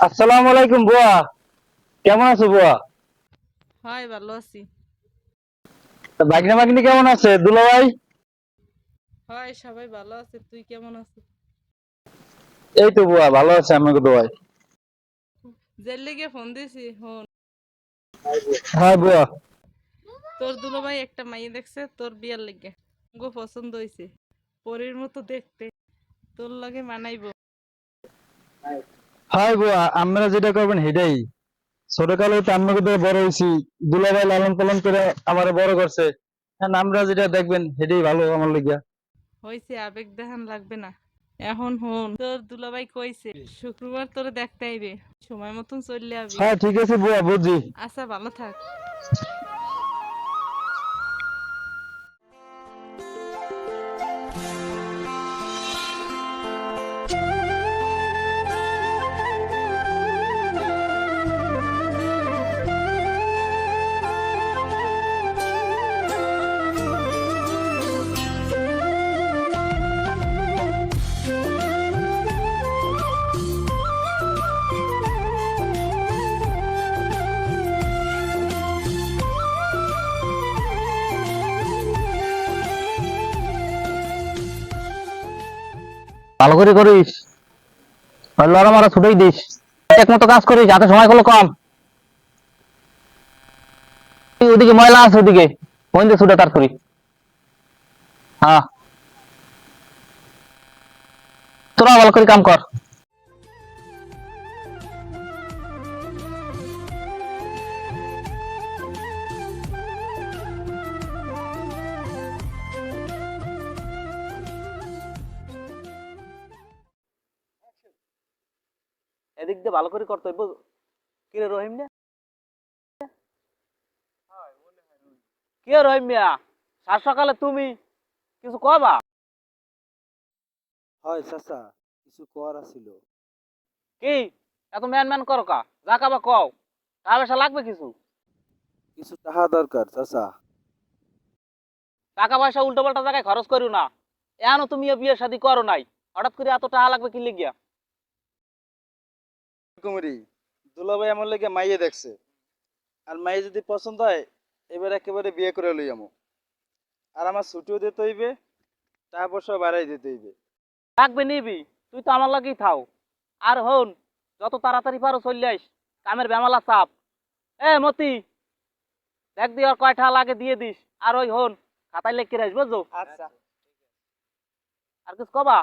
আসসালামু আলাইকুম বুয়া, কেমন আছো বুয়া? হয়, ভালো আছি। তা ভাগ্নে ভাগ্নি কেমন আছে দুলা ভাই? হয়, সবাই ভালো আছে। তুই কেমন আছিস? এই তো বুয়া ভালো আছে আমাকে দোয়াই। জেল লিগে ফোন দিছি হন। হ্যাঁ বুয়া। তোর দুলোভাই একটা মাইয়ে দেখছে তোর বিয়ার লিগে। গো পছন্দ হইছে। পরীর মতো দেখতে। তোর লগে মানাইবো। হ্যাঁ বুয়া, আমরা যেটা করবেন সেটাই। ছোটকালে তো আমাকে দিয়ে বড় হয়েছি, দুলা ভাই লালন পালন করে আমারে বড় করছে। হ্যাঁ, আমরা যেটা দেখবেন সেটাই ভালো আমার লিগা। হইছে, আবেগ দেখান লাগবে না। এখন হন, তোর দুলাভাই কইছে শুক্রবার তোরে দেখতে আইবে। সময় মতন চললে আবি। হ্যাঁ ঠিক আছে বুয়া, বুঝি। আচ্ছা, ভালো থাক। ভালো করে করিস, লড়া মারা ছুটেই দিস। এক মতো কাজ করিস, হাতে সময় গুলো কম। ওদিকে ময়লা আছে, ওদিকে ওইদিকে ছুটে তার করি। হ্যাঁ, তোরা ভালো করে কাম কর। এদিক দিয়ে ভালো করে করতে হইব। কিরে রহিম না, কি রহিম মিয়া, সাত সকালে তুমি কিছু কবা? হয় চাচা, কিছু কর আছিল। কি এত ম্যান ম্যান করো কা? যা কাবা কও, টাকা পয়সা লাগবে কিছু? কিছু টাকা দরকার চাচা। টাকা পয়সা উল্টো পাল্টা জায়গায় খরচ করিও না। এখনো তুমি বিয়ে শাদী করো নাই, হঠাৎ করে এত টাকা লাগবে কি লিগিয়া? কুমারী, দুলাভাই আমার লেগে মাইয়ে দেখছে, আর মাইয়ে যদি পছন্দ হয় এবার একেবারে বিয়ে করে লই আমো। আর আমার ছুটিও দিতে হইবে, টাকা পয়সা বাড়াই দিতে হইবে। লাগবে নিবি, তুই তো আমার লাগেই থাও। আর হন, যত তাড়াতাড়ি পারো চলে আইস, কামের বেমালা চাপ। এ মতি, দেখ দি আর কয় টাকা লাগে দিয়ে দিস। আর ওই হন, খাতায় লেখ রাইস বুঝছো? আচ্ছা আর কিছু কবা?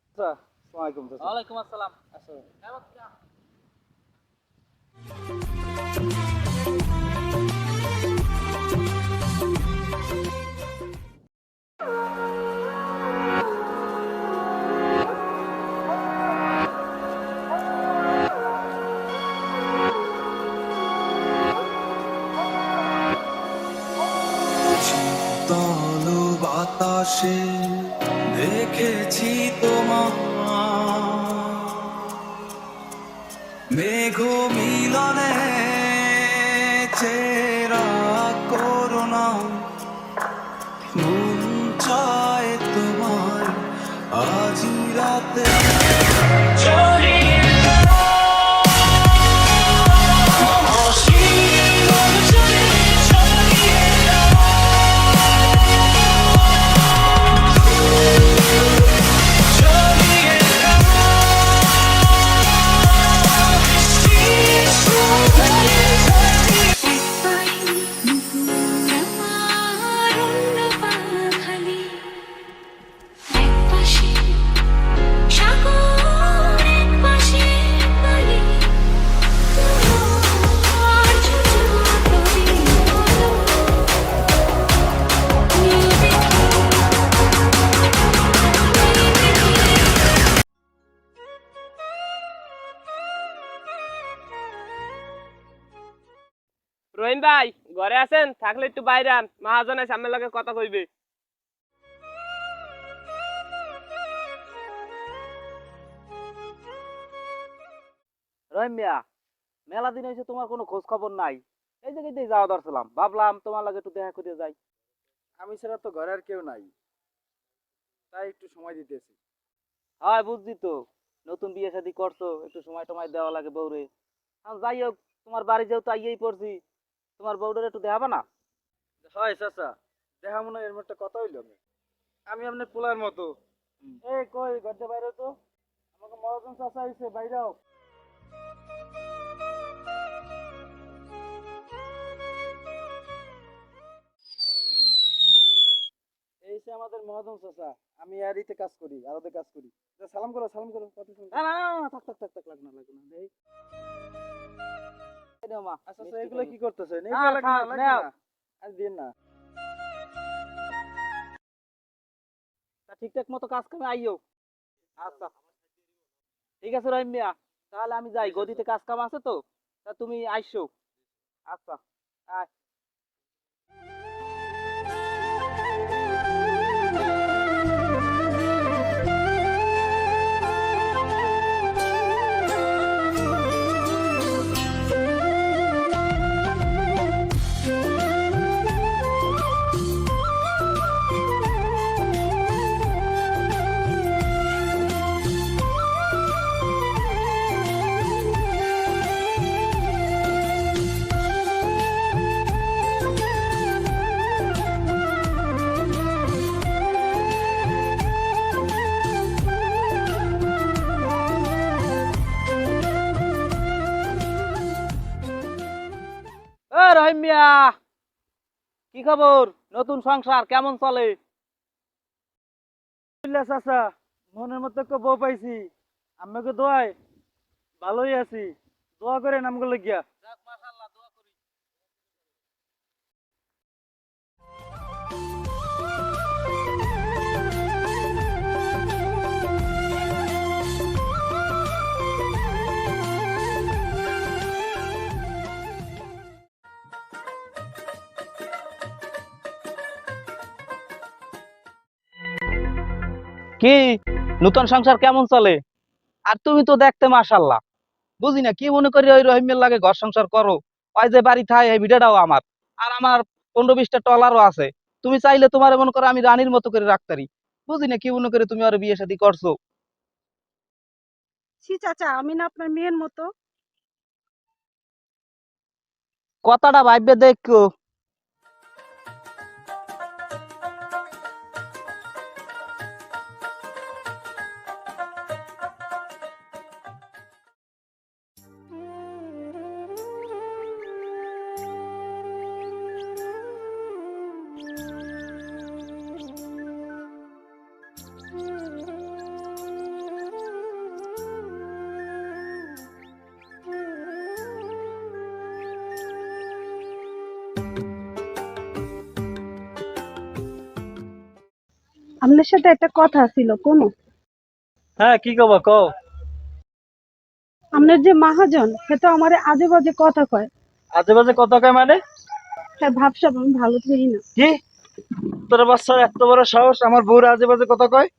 আচ্ছা, আসসালামু আলাইকুম চাচা। ওয়ালাইকুম আসসালাম। আচ্ছা। শীতল বাতাসে দেখেছি তোমার মেঘ মিলনে চেরা করুণা মন চায় তোমার আজি রাতে রহিম ভাই ঘরে আছেন? থাকলে একটু বাইরে আন, মহাজনের সামনে লগে কথা কইবে। রহিম মিয়া, মেলা দিন হয়েছে তোমার কোনো খোঁজ খবর নাই। এই জায়গায় যাওয়া দরছিলাম, ভাবলাম তোমার লাগে একটু দেখা করে যাই। আমি ছাড়া তো ঘরে আর কেউ নাই, তাই একটু সময় দিতেছি। হয় বুঝছি তো, নতুন বিয়ে শাদী করছো, একটু সময় টময় দেওয়া লাগে বউরে। এখন যাই হোক, তোমার বাড়ি যেহেতু আইয়েই পড়ছি, তোমার বউটার একটু দেখাবা না? হয় চাচা, দেখা মনে হয় এর মধ্যে কথা হইলো আমি। আমি আপনার পোলার মতো। এই কই গড্ডে বাইরে তো, আমাকে মহাজন চাচা আইছে, বাইরাও। এই যে আমাদের মহাজন চাচা, আমি আরিতে কাজ করি, আরতে কাজ করি। যা, সালাম করো, সালাম করো, কথা শুনো। না না না না, থাক থাক থাক থাক, লাগবে না লাগবে না, এই এই নাও মা। আচ্ছা আচ্ছা, মিষ্টি এগুলো খাবি। কি করতেছেন? না, এগুলো লাগবে না, থাক, লাগবে নাও। না। আর দিন না। তা ঠিকঠাক মতো কাজ কামে আইও। আচ্ছা ঠিক আছে রহিম মিয়া, তাহলে আমি যাই, গদিতে কাজ কাম আছে তো, তা তুমি আইসো। আচ্ছা আয়। এ রহিম মিয়া, কি খবর? নতুন সংসার কেমন চলে? আলহামদুলিল্লাহ চাচা, মনের মতো একটা বউ পাইছি। আমাকে দোয়ায় ভালোই আছি। দোয়া করেন আমগুলো গিয়া। কি নতুন সংসার কেমন চলে? আর তুমি তো দেখতে মাশাল্লাহ, বুঝি না কি মনে করি ওই রহিমের লাগে ঘর সংসার করো। ওই যে বাড়ি থাই এই ভিডিওটাও আমার, আর আমার 15-20টা টলারও আছে। তুমি চাইলে তোমার মনে করো আমি রানীর মতো করে রাখতারি। বুঝি না কি মনে করে তুমি আর বিয়ে শাদী করছো। ছি চাচা, আমি না আপনার মেয়ের মতো। কথাটা ভাববে দেখো। আপনার সাথে একটা কথা ছিল কোনো। হ্যাঁ, কি কবা কও। আপনার যে মহাজন, সে তো আমার আজে বাজে কথা কয়। আজে বাজে কথা কয় মানে? হ্যাঁ, ভাবসাব আমি ভালো থাকি না। কি? তোর বাচ্চার এত বড় সাহস আমার বউর আজে বাজে কথা কয়?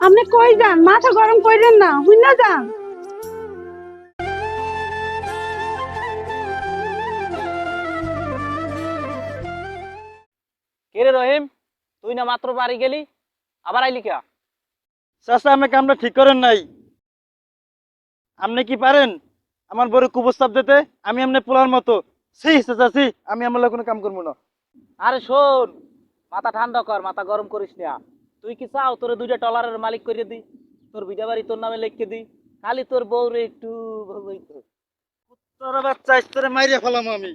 আপনি কই যান? মাথা গরম কইরেন না, হুইনা যান। কে রে রহিম, তুই না মাত্র বাড়ি গেলি, আবার আইলি কে? চাচা, আপনি কামটা ঠিক করেন নাই। আপনি কি পারেন আমার বউরে কুপ্রস্তাব দিতে? আমি এমনি পোলার মতো। ছি চাচা ছি, আমি আমার কোনো কাম করবো না। আরে শোন, মাথা ঠান্ডা কর, মাথা গরম করিস না। তুই কি চাও তোর 2টা টলারের মালিক করে দি, তোর বিটা বাড়ি তোর নামে লিখে দি, খালি তোর বউরে একটু বলবই তো। তোর বাচ্চা ইস্তরে মাইরে ফেলাম আমি।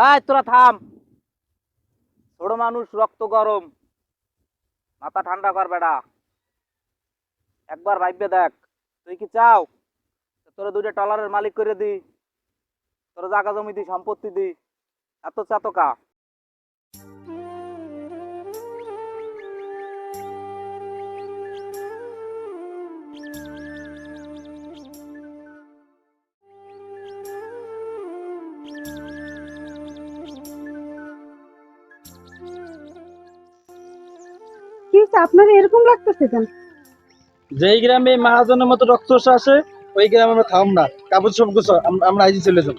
এই তোরা থাম, ছোট মানুষ, রক্ত গরম, মাথা ঠান্ডা কর বেটা। একবার ভাববে দেখ, তুই কি চাও তোর 2টা টলারের মালিক করে দি, তোর জায়গা জমি দি, সম্পত্তি দি, এত চাতকা? কি হইছে, আপনার এরকম লাগতেছে কেন? যেই গ্রামে মহাজনের মতো রক্তচোষা আসে, ওই গ্রামে আমরা থাম না। কাপড় সব গুছো, আমরা আইজি চলে যাব।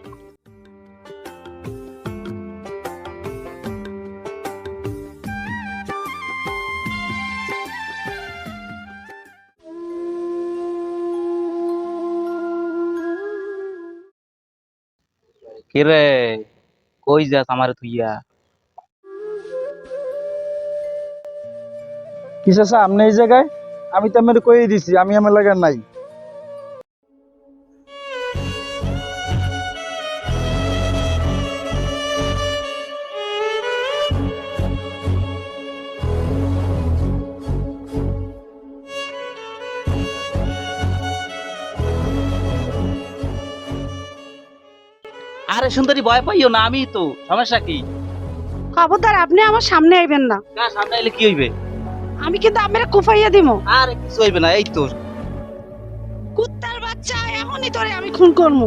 কিরে কই যাস আমারে তুইয়া? কিসে আপনি এই জায়গায়? আমি তো আমার কই দিছি আমি আমার লাগার নাই। আরে সুন্দরী ভয় পাইও না, আমি তো, সমস্যা কি? খবরদার আপনি আমার সামনে আইবেন না, না সামনে এলে কি হইবে? আমি কিন্তু আপনার কুফাইয়া দিব। আরে কিছু হইবে না, এই তো। কুত্তার বাচ্চা, এখনই তোরে আমি খুন করবো।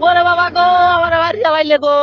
ওরে বাবা গো, আমার বাড়ি যাবাইলে গো।